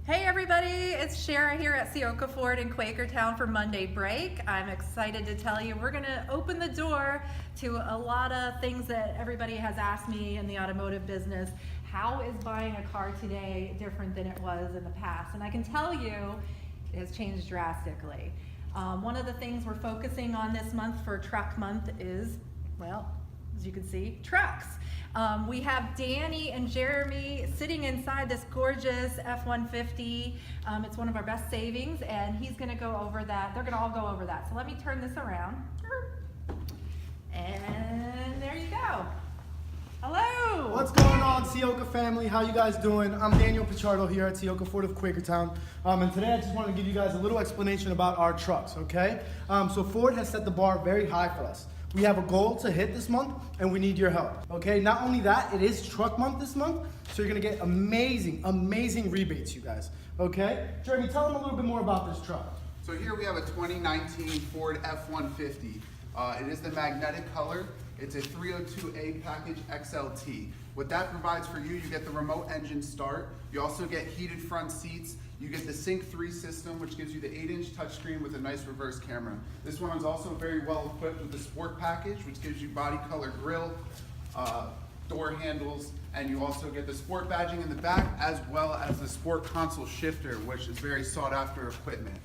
Hey everybody, it's Shara here at Ciocca Ford in Quakertown for Monday Break. I'm excited to tell you we're gonna open the door to a lot of things that everybody has asked me in the automotive business. How is buying a car today different than it was in the past? And I can tell you it has changed drastically. One of the things we're focusing on this month for Truck Month is, well, as you can see, trucks. We have Danny and Jeremy sitting inside this gorgeous F-150. It's one of our best savings, and he's gonna go over that. They're gonna all go over that. So let me turn this around. And there you go. Hello. What's going on, Ciocca family? How you guys doing? I'm Daniel Pichardo here at Ciocca Ford of Quakertown. And today I just want to give you guys a little explanation about our trucks, okay? So Ford has set the bar very high for us. We have a goal to hit this month, and we need your help, okay? Not only that, it is truck month this month, so you're gonna get amazing, amazing rebates, you guys, okay? Jeremy, tell them a little bit more about this truck. So here we have a 2019 Ford F-150. It is the magnetic color. It's a 302A package XLT. What that provides for you, you get the remote engine start. You also get heated front seats. You get the Sync 3 system, which gives you the 8-inch touchscreen with a nice reverse camera. This one is also very well equipped with the Sport package, which gives you body color grille, door handles, and you also get the Sport badging in the back, as well as the Sport console shifter, which is very sought after equipment.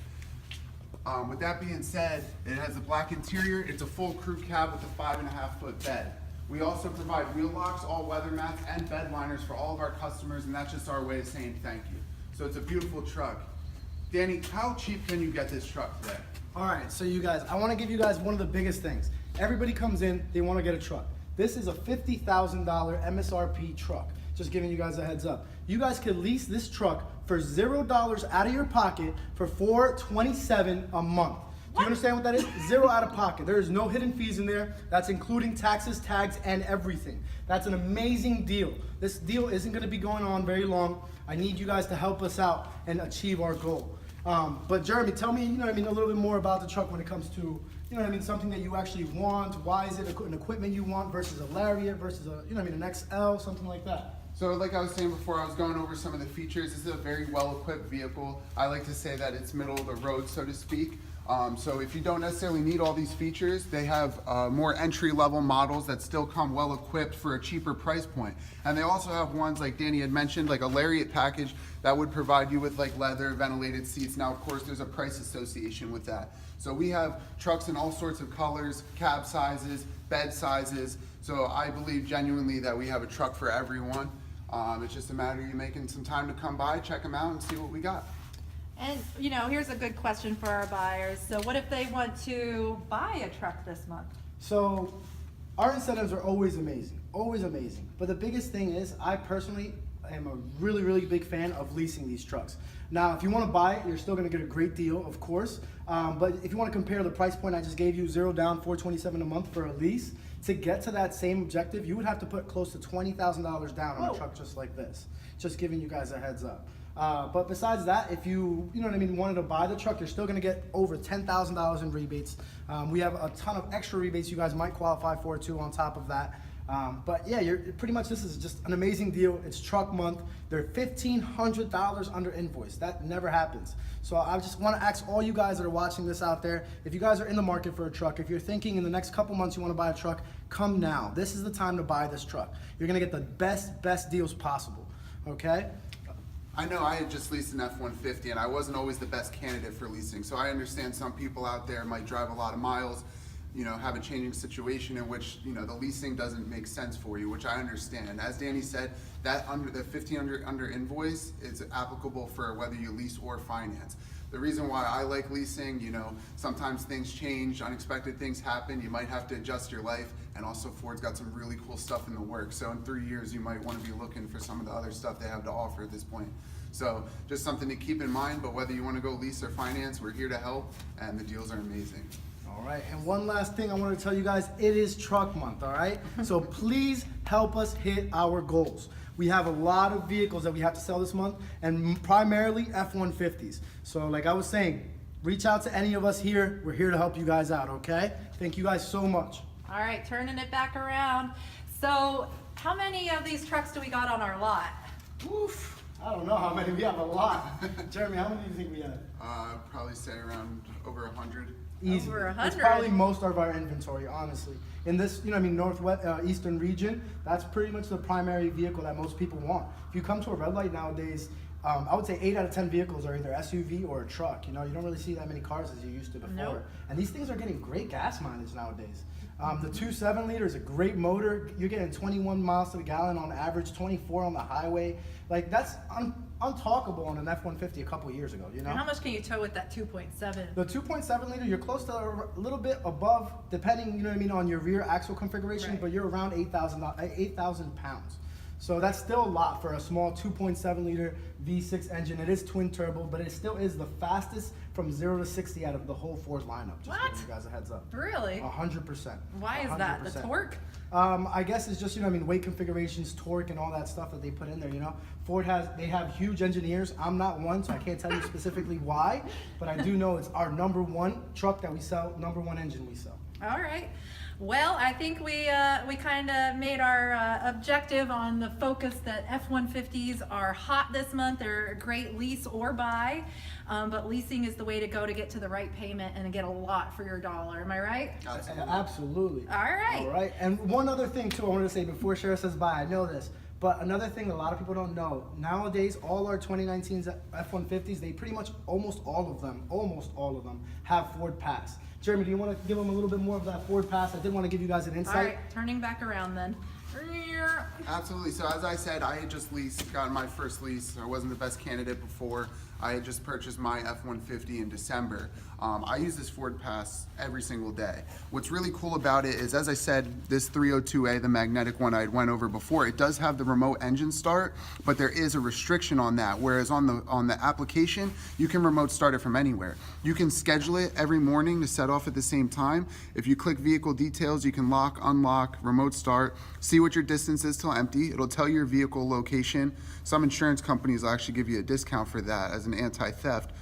With that being said, it has a black interior. It's a full crew cab with a 5.5-foot bed. We also provide wheel locks, all weather mats, and bed liners for all of our customers, and that's just our way of saying thank you. So it's a beautiful truck. Danny, how cheap can you get this truck today? All right, so you guys, I want to give you guys one of the biggest things. Everybody comes in, they want to get a truck. This is a $50,000 MSRP truck. Just giving you guys a heads up. You guys could lease this truck for $0 out of your pocket for $427 a month. Do you understand what that is? Zero out of pocket. There is no hidden fees in there. That's including taxes, tags, and everything. That's an amazing deal. This deal isn't going to be going on very long. I need you guys to help us out and achieve our goal. But Jeremy, tell me, a little bit more about the truck when it comes to, something that you actually want. Why is it an equipment you want versus a Lariat versus an XL, something like that? So like I was saying before, I was going over some of the features. This is a very well-equipped vehicle. I like to say that it's middle of the road, so to speak. So if you don't necessarily need all these features, they have more entry-level models that still come well-equipped for a cheaper price point. And they also have ones like Danny had mentioned, like a Lariat package that would provide you with like leather, ventilated seats. Now, of course, there's a price association with that. So we have trucks in all sorts of colors, cab sizes, bed sizes. So I believe genuinely that we have a truck for everyone. It's just a matter of you making some time to come by, check them out, and see what we got. And here's a good question for our buyers. So what if they want to buy a truck this month? So our incentives are always amazing, always amazing. But the biggest thing is, I personally am a really, really big fan of leasing these trucks. Now, if you want to buy it, you're still going to get a great deal, of course. But if you want to compare the price point I just gave you, $0 down, $427 a month for a lease, to get to that same objective, you would have to put close to $20,000 down on a truck just like this. Just giving you guys a heads up. But besides that, if you wanted to buy the truck, you're still going to get over $10,000 in rebates. We have a ton of extra rebates you guys might qualify for too on top of that. But yeah, pretty much this is just an amazing deal. It's truck month. They're $1,500 under invoice. That never happens. So I just want to ask all you guys that are watching this out there, if you guys are in the market for a truck, if you're thinking in the next couple months you want to buy a truck, come now. This is the time to buy this truck. You're going to get the best deals possible, okay? I know I had just leased an F-150 and I wasn't always the best candidate for leasing. So I understand some people out there might drive a lot of miles, have a changing situation in which, the leasing doesn't make sense for you, which I understand. As Danny said, that the $1,500 under invoice is applicable for whether you lease or finance. The reason why I like leasing, sometimes things change, unexpected things happen, you might have to adjust your life, and also Ford's got some really cool stuff in the works. So in 3 years, you might want to be looking for some of the other stuff they have to offer at this point. So just something to keep in mind, but whether you want to go lease or finance, we're here to help, and the deals are amazing. All right, and one last thing I want to tell you guys, it is truck month, all right? So please help us hit our goals. We have a lot of vehicles that we have to sell this month, and primarily F-150s. So like I was saying, reach out to any of us here. We're here to help you guys out, okay? Thank you guys so much. All right, turning it back around. So how many of these trucks do we got on our lot? Oof. I don't know how many. We have a lot. Jeremy, how many do you think we have? Probably say around over 100. Easy. Over It's 100. probably most of our inventory, honestly. In this, northwest eastern region, that's pretty much the primary vehicle that most people want. If you come to a red light nowadays, I would say 8 out of 10 vehicles are either SUV or a truck. You don't really see that many cars as you used to before. Nope. And these things are getting great gas mileage nowadays. The 2.7 liter is a great motor. You're getting 21 miles to the gallon on average, 24 on the highway. Like, that's untalkable on an F-150 a couple years ago, And how much can you tow with that 2.7? The 2.7 liter, you're close to a little bit above, depending, on your rear axle configuration, Right. but you're around 8,000 pounds. So that's still a lot for a small 2.7 liter V6 engine. It is twin turbo, but it still is the fastest from 0 to 60 out of the whole Ford lineup. Just What? giving you guys a heads up. Really? 100%. Why is that? The 100%. torque? I guess it's just, weight configurations, torque, and all that stuff that they put in there, Ford they have huge engineers. I'm not one, so I can't tell you specifically why, but I do know it's our number one truck that we sell, number one engine we sell. All right. Well, I think we kind of made our objective on the focus that F-150s are hot this month. They're a great lease or buy, but leasing is the way to go to get to the right payment and get a lot for your dollar. Am I right? Absolutely. All right. All right. And one other thing, too, I wanted to say before Shara says bye, I know this, but another thing a lot of people don't know, nowadays, all our 2019 F-150s, they pretty much, almost all of them have FordPass. Jeremy, do you want to give them a little bit more of that FordPass? I did want to give you guys an All insight. right. Turning back around then. Absolutely. So as I said, I had just gotten my first lease. I wasn't the best candidate before. I had just purchased my F-150 in December. I use this FordPass every single day. What's really cool about it is, as I said, this 302A, the magnetic one I went over before, it does have the remote engine start, but there is a restriction on that. Whereas on the application, you can remote start it from anywhere. You can schedule it every morning to set off at the same time. If you click vehicle details, you can lock, unlock, remote start, see what your distance is till empty. It'll tell you your vehicle location. Some insurance companies will actually give you a discount for that as an anti-theft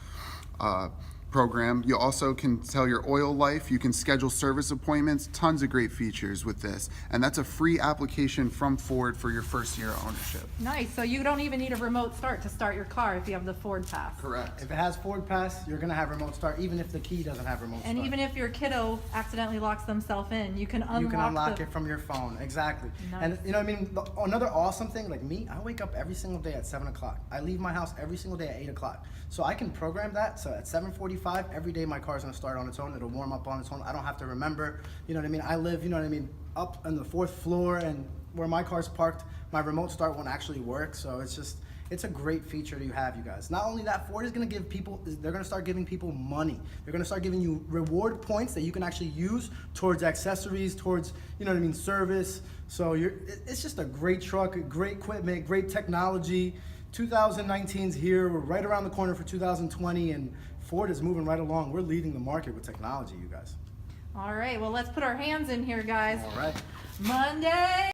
program. You also can tell your oil life. You can schedule service appointments. Tons of great features with this. And that's a free application from Ford for your first year of ownership. Nice. So you don't even need a remote start to start your car if you have the FordPass. Correct. If it has FordPass, you're going to have remote start, even if the key doesn't have remote And start. even if your kiddo accidentally locks themselves in, you can unlock, You can unlock it from your phone, exactly. Nice. And another awesome thing, like me, I wake up every single day at 7 o'clock. I leave my house every single day at 8 o'clock. So I can program that, so at 7:45, every day my car's gonna start on its own, it'll warm up on its own. I don't have to remember, I live, up on the 4th floor, and where my car's parked, my remote start won't actually work, so it's a great feature to have, you guys. Not only that, Ford is going to give people, they're going to start giving people money. They're going to start giving you reward points that you can actually use towards accessories, towards, service. So it's just a great truck, great equipment, great technology. 2019's here. We're right around the corner for 2020, and Ford is moving right along. We're leading the market with technology, you guys. All right. Well, let's put our hands in here, guys. All right. Monday.